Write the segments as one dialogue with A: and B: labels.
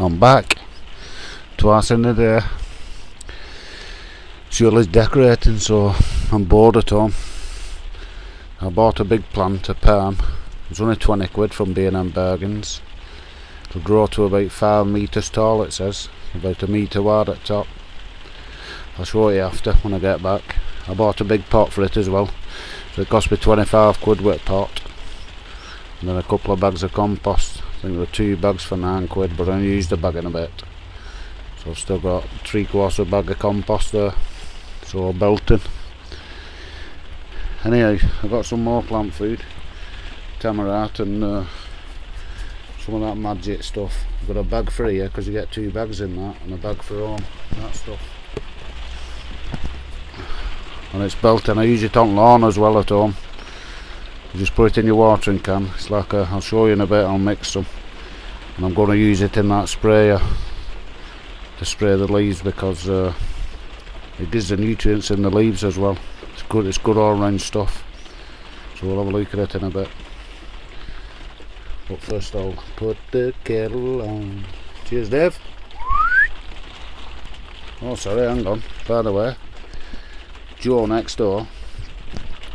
A: I'm back twice in a day. Shirley's decorating, so I'm bored at home. I bought a big plant, a palm. It was only 20 quid from B&M Bergens. It'll grow to about 5 metres tall, it says, about a metre wide at top. I'll show you after when I get back. I bought a big pot for it as well, so it cost me 25 quid with a pot. And then a couple of bags of compost. I think there were 2 bags for 9 quid, but I only used a bag in a bit. So I've still got 3/4 bag of compost there. So all belting. Anyhow, I've got some more plant food. Tamarack and some of that magic stuff. I've got a bag for here because you get 2 bags in that, and a bag for home. That stuff. And it's belting. I use it on lawn as well at home. You just put it in your watering can. It's like I'll show you in a bit. I'll mix some, and I'm going to use it in that sprayer to spray the leaves because it gives the nutrients in the leaves as well. It's good. It's good all round stuff. So we'll have a look at it in a bit. But first I'll put the kettle on. Cheers, Dave. Oh, sorry, hang on. By the way, Joe next door,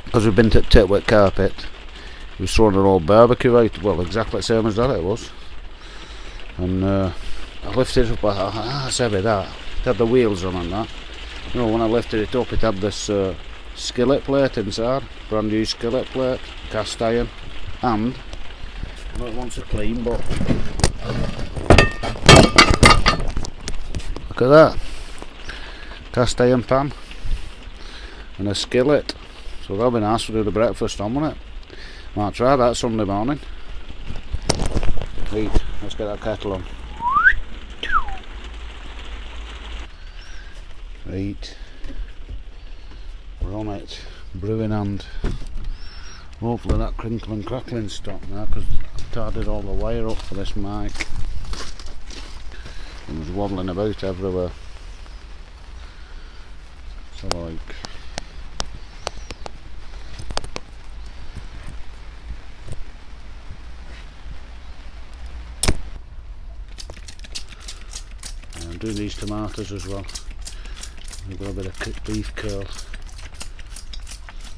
A: because we've been to Titwick Carpet, he was throwing an old barbecue out. Well, exactly the same as that it was. And I lifted it up. That's heavy, that. It had the wheels on and that. You know, when I lifted it up, it had this skillet plate inside. Brand new skillet plate, cast iron, and I know it wants it clean, but look at that, cast iron pan and a skillet. So that'll be nice to do the breakfast on, won't it? Might try that Sunday morning. Right, let's get that kettle on. Right, we're on it, brewing, and hopefully that crinkle and crackling stopped now, because I've tidied all the wire up for this mic. It was waddling about everywhere. So like, I'm doing these tomatoes as well. We've got a bit of beef curl,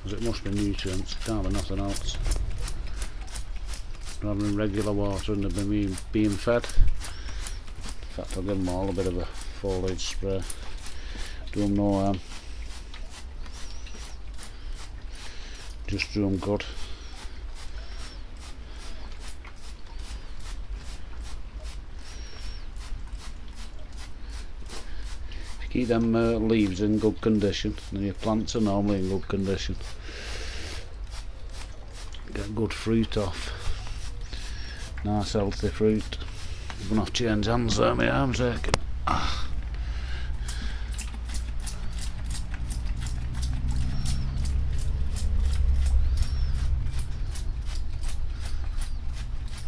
A: because it must be nutrients, it can't be nothing else. Rather than regular water and they've been being fed. In fact, I'll give them all a bit of a foliage spray. Do them no harm. Just do them good. Keep them leaves in good condition, and your plants are normally in good condition. Get good fruit off. Nice healthy fruit. I'm going to have to change hands there, my arm's aching.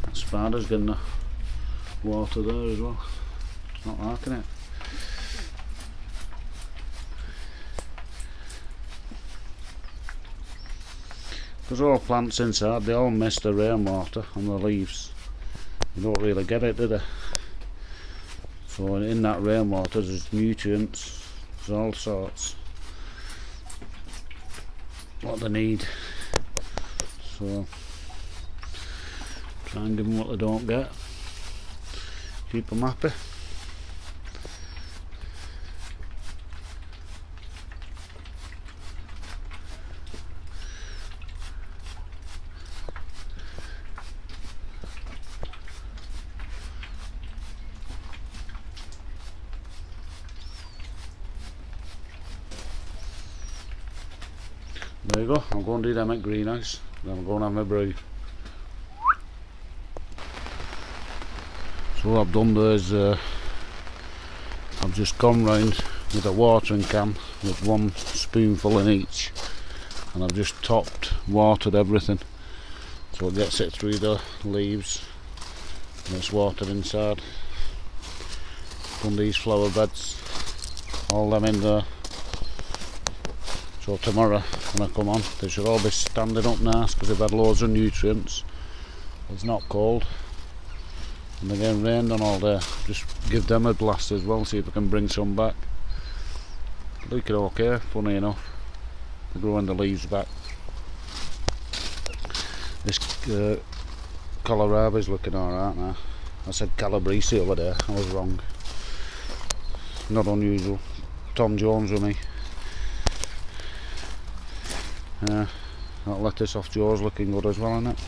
A: That spider's getting the water there as well. It's not liking it. Because all plants inside, they all miss the rainwater on the leaves. You don't really get it, do they? So in that rainwater there's nutrients, there's all sorts what they need. So try and give them what they don't get. Keep them happy. There you go, I'll go and do them at greenhouse, then I'll go and have my brew. So what I've done there is I've just gone round with a watering can with 1 spoonful in each, and I've just watered everything so it gets it through the leaves and it's watered inside. Done these flower beds, all them in there. So tomorrow when I come on, they should all be standing up nice because they've had loads of nutrients. It's not cold. and they're getting rained on all day. Just give them a blast as well, see if I can bring some back. Looking okay, funny enough. They're growing the leaves back. This kohlrabi's looking alright now. I said calabrese over there, I was wrong. Not unusual. Tom Jones with me. That lettuce off Joe's looking good as well, isn't it?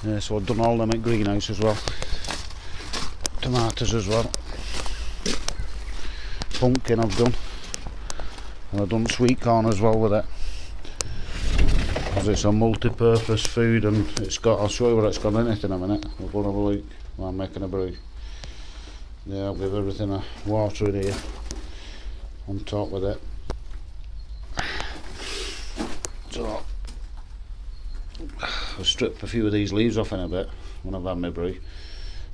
A: Yeah, so I've done all them at greenhouse as well. Tomatoes as well. Pumpkin I've done. And I've done sweet corn as well with it. Because it's a multi-purpose food and it's got, I'll show you what it's got in it in a minute. We'll go and have a look while I'm making a brew. Yeah, I'll give everything a water in here. On top with it. So, I'll strip a few of these leaves off in a bit when I've had my brew.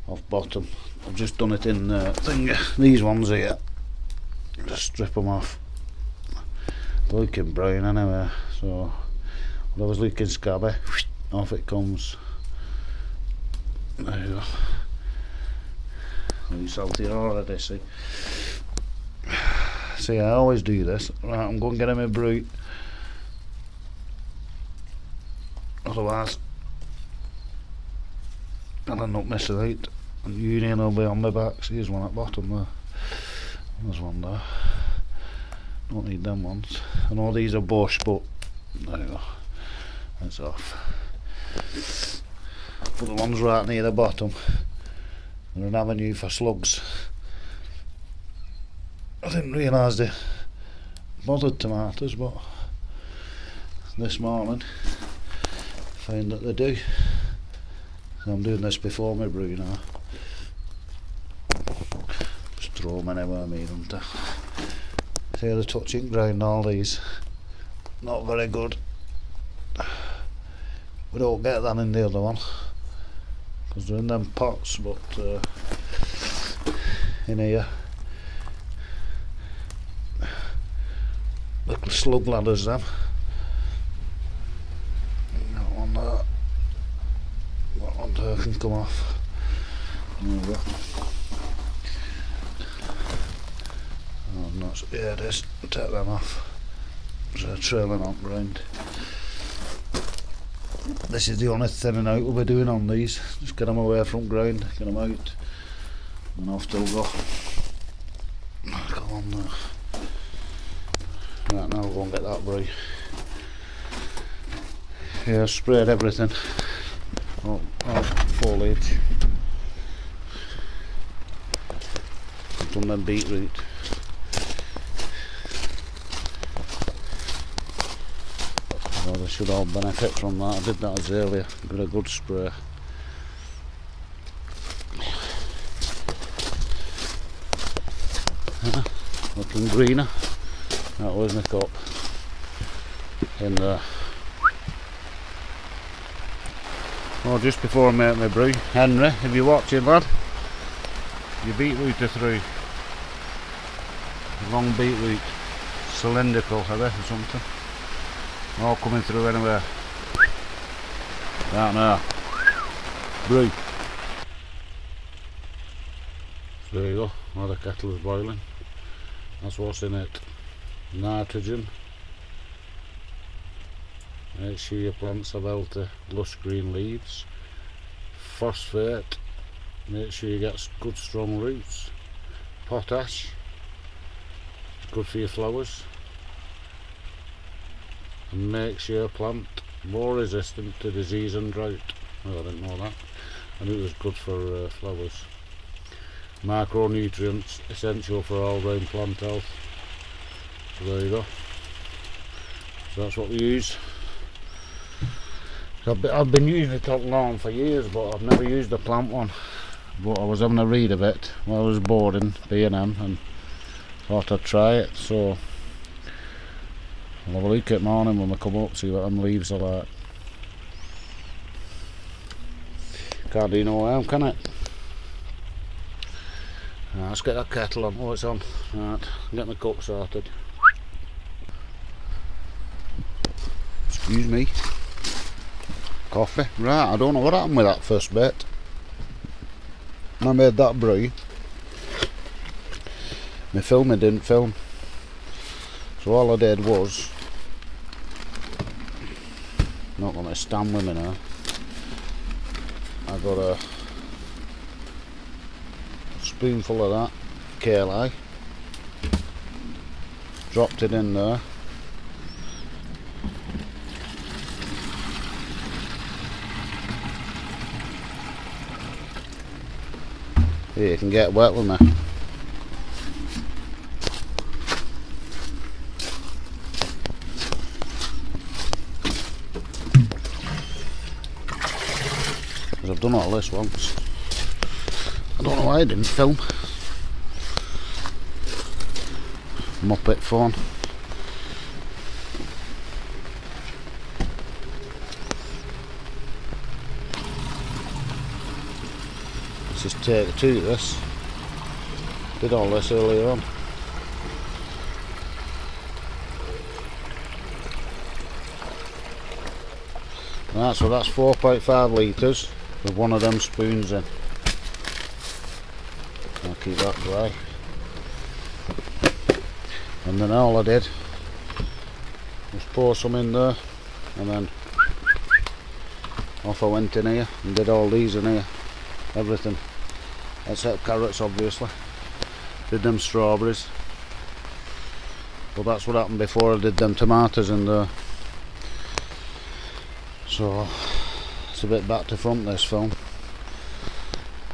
A: Off bottom. I've just done it in these ones here. Just strip them off. They're looking brown anyway, so whatever's looking scabby, off it comes. There you go. Really salty already, see. See, I always do this. Right, I'm going to get him a brew. Otherwise, I'll end up missing out. And union will be on my back. See, there's one at the bottom there. There's one there. Don't need them ones. I know these are bush, but there you go. That's off. Put the ones right near the bottom. They're an avenue for slugs. I didn't realise they bothered tomatoes, but this morning I found that they do. So I'm doing this before my brew now. Just throw them anywhere I need them to. See the touching ground, all these. Not very good. We don't get that in the other one. Because they're in them pots, but in here. Little slug ladders them. That one there. That one there can come off. There we go. Oh, not, yeah, it is. Take them off. So trailing on ground. This is the only thinning out we'll be doing on these. Just get them away from ground, get them out, and off they'll go. Come on there. Right, now we'll go and get that brew. Yeah, I've sprayed everything. Oh, foliage. I've done them beetroot. Well, they should all benefit from that. I did that as earlier. Got a good spray. Looking greener. That was my cup. In there. Oh, just before I make my brew, Henry, if you're watching, lad, your beetroot are through. Long beetroot, cylindrical, are they, or something? All coming through anyway. Right now, brew. So there you go. Now the kettle is boiling. That's what's in it. Nitrogen. Make sure your plants have healthy lush green leaves. Phosphate, make sure you get good strong roots. Potash, good for your flowers. And makes your plant more resistant to disease and drought. Well, I didn't know that. I knew it was good for flowers. Micronutrients, essential for all round plant health. So there you go. So that's what we use. I've been using it up long for years, but I've never used the plant one. But I was having a read of it while I was bored in B&M and thought I'd try it. So I'll have a look at morning when we come up, see what them leaves are like. Can't do no harm, can it? Right, let's get that kettle on. Oh, it's on. Right, get my cup sorted. Excuse me. coffee. Right, I don't know what happened with that first bit. I made that brie. My filming didn't film. So all I did was, not going to stand with me now, I got a spoonful of that kale, dropped it in there, here, you can get wet with me. I've done all this once. I don't know why I didn't film. Muppet phone. This is take two, this. Did all this earlier on. Right, so that's 4.5 litres with one of them spoons in. I'll keep that dry. And then all I did was pour some in there, and then off I went in here and did all these in here. Everything. Except carrots, obviously. Did them strawberries. Well, that's what happened before I did them tomatoes in there. So it's a bit back to front, this film.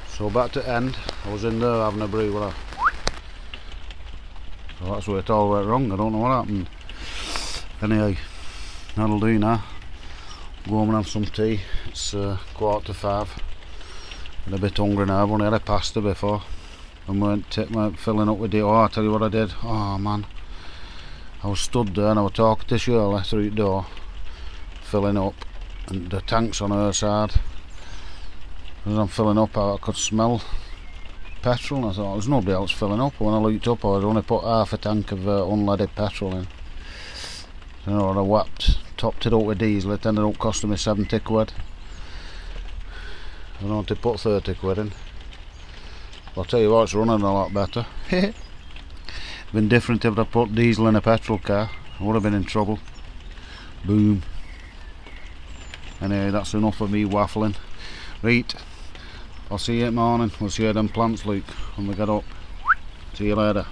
A: So back to end, I was in there having a brie with her. So that's where it all went wrong. I don't know what happened. Anyway, that'll do now. Go home and have some tea. It's 4:45. I'm a bit hungry now. I've only had a pasta before. And weren't filling up with it. Oh, I'll tell you what I did. Oh man, I was stood there and I was talking to Shirley through the door, filling up, and the tank's on her side. As I'm filling up, I could smell petrol, and I thought there's nobody else filling up. When I looked up, I had only put half a tank of unleaded petrol in. So, you know, I topped it up with diesel. It ended up costing me 70 quid. I wanted to put 30 quid in. I'll tell you what, it's running a lot better. Been different if I put diesel in a petrol car. I would have been in trouble. Boom. Anyway, that's enough of me waffling. Right, I'll see you in the morning. We'll see you them plants, Luke, when we get up. See you later.